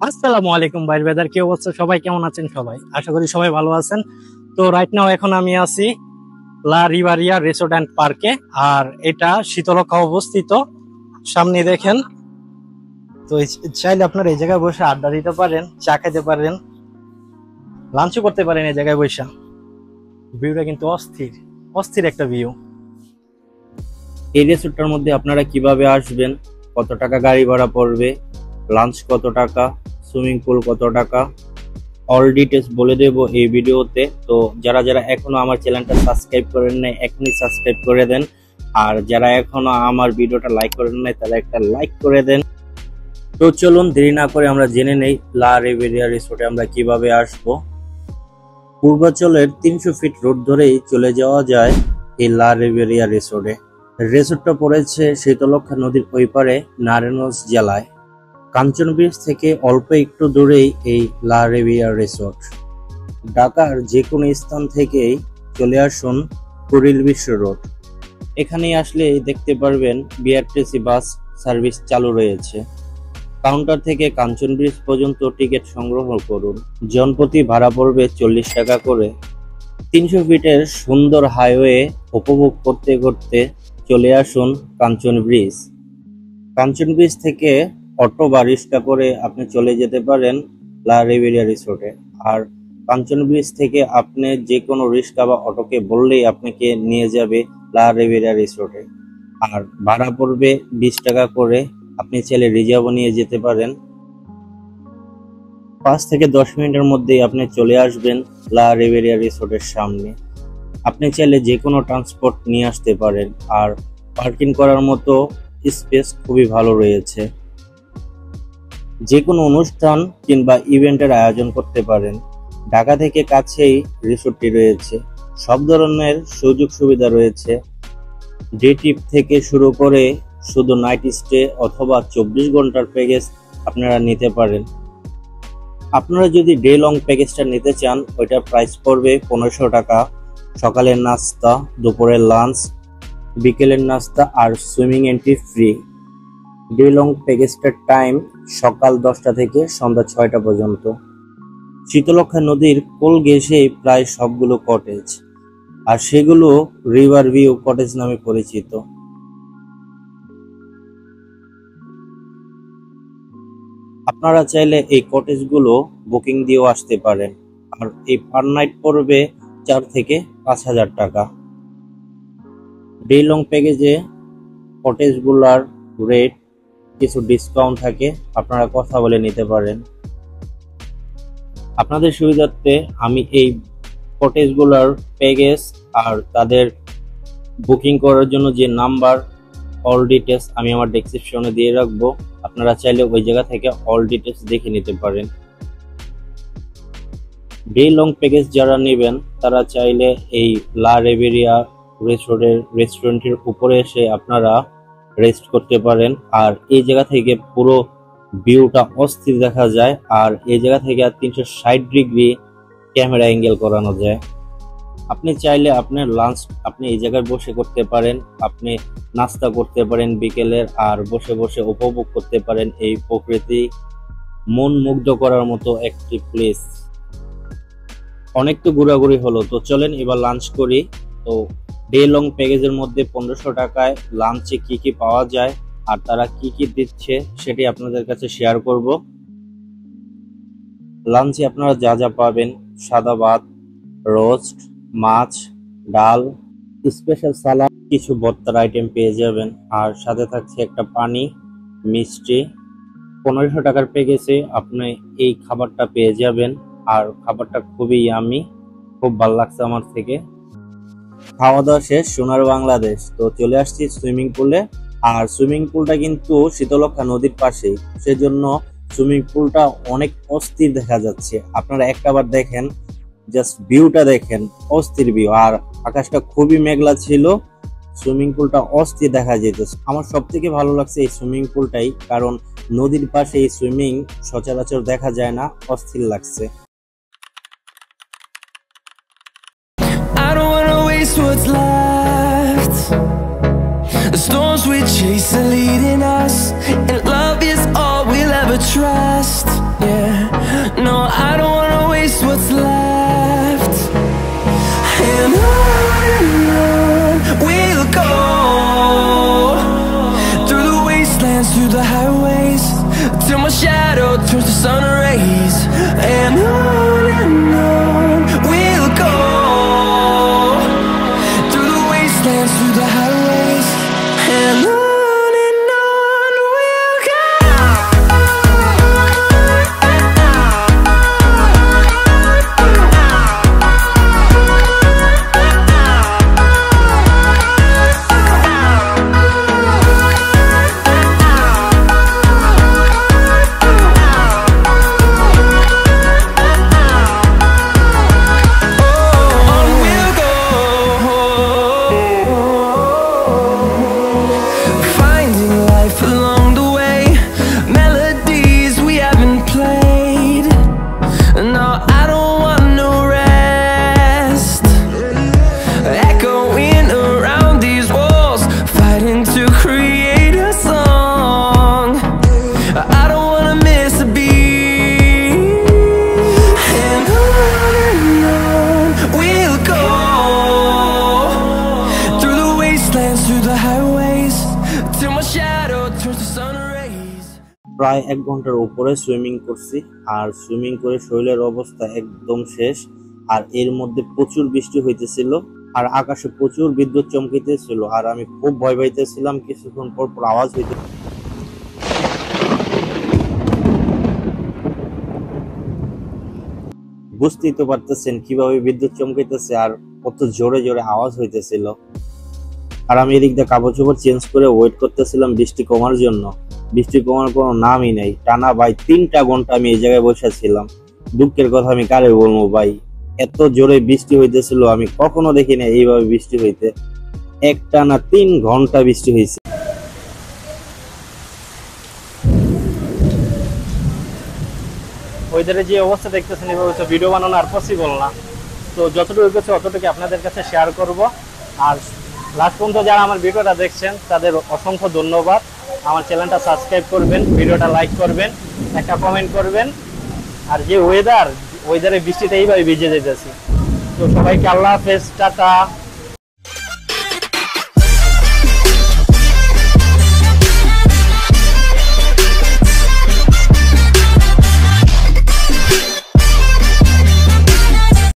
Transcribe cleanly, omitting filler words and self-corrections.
আসসালামু আলাইকুম ভাই ব্রাদার, কি অবস্থা? সবাই কেমন আছেন? সবাই আশা করি সবাই ভালো আছেন। তো রাইট নাও এখন আমি আছি লা রিভারিয়া রিসোর্ট অ্যান্ড পার্কে, আর এটা শীতলক্ষা অবস্থিত। সামনে দেখেন। তো চাইলে আপনারা এই জায়গায় বসে আড্ডা দিতে পারেন, চা খেতে পারেন, লাঞ্চও করতে পারেন এই জায়গায় বসে। ভিউটা কিন্তু অস্থির অস্থির একটা ভিউ। এই রিসোর্টটার মধ্যে আপনারা কিভাবে আসবেন, কত টাকা গাড়ি ভাড়া পড়বে, লাঞ্চ কত টাকা, সুইমিং পুল কত টাকা, অল ডিটেলস বলে দেব এই ভিডিওতে। তো যারা যারা এখনো আমার চ্যানেলটা সাবস্ক্রাইব করেন নাই এখনই সাবস্ক্রাইব করে দেন, আর যারা এখনো আমার ভিডিওটা লাইক করেন নাই তারা একটা লাইক করে দেন। তো চলুন দেরি না করে আমরা জেনে নেই লা রিভারিয়া রিসোর্টে আমরা কিভাবে আসব। পূর্বাঞ্চলের 300 ফিট রোড ধরেই চলে যাওয়া যায় এই লা রিভারিয়া রিসোর্টে। রিসোর্টটা পড়েছে শীতলক্ষা নদীর ওই পারে নারায়ণগঞ্জ জেলায়। কাঞ্চন ব্রিজ থেকে অল্প একটু দূরেই এই লা রিভারিয়া রিসোর্ট। ঢাকার যে কোনো স্থান থেকেই চলে আসুন কুড়িল বিশ্ব রোড। এখানে আসলে দেখতে পারবেন বিআরটিসি বাস সার্ভিস চালু রয়েছে। কাউন্টার থেকে কাঞ্চন ব্রিজ পর্যন্ত টিকিট সংগ্রহ করুন। জনপ্রতি ভাড়া পড়বে 40 টাকা করে। 300 ফিটের সুন্দর হাইওয়ে উপভোগ করতে করতে চলে আসুন কাঞ্চন ব্রিজ। কাঞ্চন ব্রিজ থেকে অটো বা রিক্সা করে আপনি চলে যেতে পারেন লা রিভারিয়া রিসোর্টে। আর কাঞ্চন ব্রিজ থেকে আপনি যে কোনো রিক্সা বা অটোকে বললেই আপনাকে নিয়ে যাবে লা রিভারিয়া রিসোর্টে। আর ভাড়া পড়বে 20 টাকা করে। আপনি চাইলে রিজার্ভও নিয়ে যেতে পারেন। 5 থেকে 10 মিনিটের মধ্যেই আপনি চলে আসবেন লা রিভারিয়া রিসোর্টের সামনে। আপনি চাইলে যে কোনো ট্রান্সপোর্ট নিয়ে আসতে পারেন। আর পার্কিং করার মতো স্পেস খুবই ভালো রয়েছে। যে কোনো অনুষ্ঠান কিংবা ইভেন্টের আয়োজন করতে পারেন। ঢাকা থেকে কাছেই রিসোর্টটি রয়েছে। সব ধরনের সুযোগ সুবিধা রয়েছে। ডে ট্রিপ থেকে শুরু করে শুধু নাইট স্টে অথবা 24 ঘন্টার প্যাকেজ আপনারা নিতে পারেন। আপনারা যদি ডে লং প্যাকেজটা নিতে চান ওইটার প্রাইস পড়বে 1500 টাকা। সকালের নাস্তা, দুপুরের লাঞ্চ, বিকেলের নাস্তা আর swimming entry free. Day long প্যাকেজটার টাইম সকাল 10টা থেকে সন্ধ্যা 6টা পর্যন্ত। শীতলক্ষা নদীর কোল ঘেঁষে প্রায় সবগুলো কটেজ, আর সেগুলো রিভার ভিউ কটেজ নামে পরিচিত। আপনারা চাইলে এই কটেজগুলো বুকিং দিয়েও আসতে পারেন। আর এই পার নাইট পড়বে 4 থেকে 5,000 টাকা। ডে লং প্যাকেজে কটেজগুলোর রেট কিছু ডিসকাউন্ট থাকে, আপনারা কথা বলে নিতে পারেন। আপনাদের সুবিধার্থে আমি এই কটেজগুলোর প্যাকেজ আর তাদের বুকিং করার জন্য যে নাম্বার, অল ডিটেলস আমি আমার ডেসক্রিপশনে দিয়ে রাখবো। আপনারা চাইলে ওই জায়গা থেকে অল ডিটেলস দেখে নিতে পারেন। ডে লং প্যাকেজ যারা নেবেন তারা চাইলে এই লা রিভারিয়া রেস্টুরেন্টের উপরে এসে আপনারা রেস্ট করতে পারেন। আর এই জায়গা থেকে পুরো ভিউটা অস্থির দেখা যায়। আর এই জায়গা থেকে 360 ডিগ্রি ক্যামেরা অ্যাঙ্গেল করানো যায়। আপনি চাইলে আপনার লাঞ্চ আপনি এই জায়গায় বসে করতে পারেন, আপনি নাস্তা করতে পারেন বিকেলের, আর বসে বসে উপভোগ করতে পারেন এই প্রকৃতি। মন মুগ্ধ করার মতো একটি প্লেস। অনেক তো ঘোরাঘুরি হলো, তো চলেন এবার লাঞ্চ করি। তো ডে লং প্যাকেজের মধ্যে 1500 টাকায় লাঞ্চে কি কি পাওয়া যায় আর তারা কি কি দিচ্ছে সেটি আপনাদের কাছে শেয়ার করব। লাঞ্চে আপনারা যা যা পাবেন: সাদা ভাত, রোস্ট, মাছ, ডাল, স্পেশাল সালাদ, কিছু ভর্তার আইটেম পেয়ে যাবেন। আর সাথে থাকছে একটা পানি, মিষ্টি। 1500 টাকার প্যাকেজে আপনি এই খাবারটা পেয়ে যাবেন। আর খাবারটা খুবই ইয়ামি, খুব ভালো লাগছে আমার থেকে। খাওয়া দাওয়া শেষ, সোনার বাংলাদেশ। তো চলে আসছি সুইমিং পুলে। আর সুইমিং পুলটা কিন্তু শীতলক্ষা নদীর পাশেই, সেজন্য সুইমিং পুলটা অনেক অস্থির দেখা যাচ্ছে। আপনারা একটাবার দেখেন, জাস্ট ভিউটা দেখেন, অস্থির ভিউ। আর আকাশটা খুবই মেঘলা ছিল, সুইমিং পুলটা অস্থির দেখা যেতেছে। আমার সব থেকে ভালো লাগছে এই সুইমিং পুলটাই, কারণ নদীর পাশে এই সুইমিং সচরাচর দেখা যায় না, অস্থির লাগছে। What's left? The storms we chase are leading us, and love is all we'll ever trust. Yeah. till my shadow turns to sun rays. And on we'll go, through the wastelands, through the highways, and on we'll go. প্রায় 1 ঘন্টার উপরে swimming করছি, আর swimming করে শরীরের অবস্থা একদম শেষ। আর এর মধ্যে প্রচুর বৃষ্টি হইতেছিল, আর আকাশে প্রচুর বিদ্যুৎ চমকিতেছিল, আর আমি খুব ভয় পাইতেছিলাম। কিছুক্ষণ পর পর আওয়াজ হইতে, বুঝতেই তো পারতেছেন কিভাবে বিদ্যুৎ চমকাইতেছে আর কত জোরে জোরে আওয়াজ হইতেছিল। আর আমি এদিক দিয়ে কাপড় চোপড় চেঞ্জ করে ওয়েট করতেছিলাম বৃষ্টি কমার জন্য। বৃষ্টি কমার কোনো নামই নাই। টানা ভাই 3টা ঘন্টা আমি এই জায়গায় বসেছিলাম। দুঃখের কথা আমি কারে বলবো ভাই, এত জোরে বৃষ্টি হইতেছিল, আমি কখনো দেখি না এইভাবে বৃষ্টি হইতে। একটানা 3 ঘন্টা বৃষ্টি হয়েছে। ওয়েদারের যে অবস্থা দেখতেছেন, এভাবে তো ভিডিও বানানো আর পসিবল না। তো যতটুকু হচ্ছে অতটুকু আপনাদের কাছে শেয়ার করব। আর লাস্ট পর্যন্ত যারা আমার ভিডিওটা দেখছেন তাদের অসংখ্য ধন্যবাদ। আমার চ্যানেলটা সাবস্ক্রাইব করবেন, ভিডিওটা লাইক করবেন, একটা কমেন্ট করবেন। আর যে ওয়েদারে বৃষ্টিতে এইভাবে ভিজে যেতেছি। তো সবাইকে আল্লাহ হাফেজ, টাটা।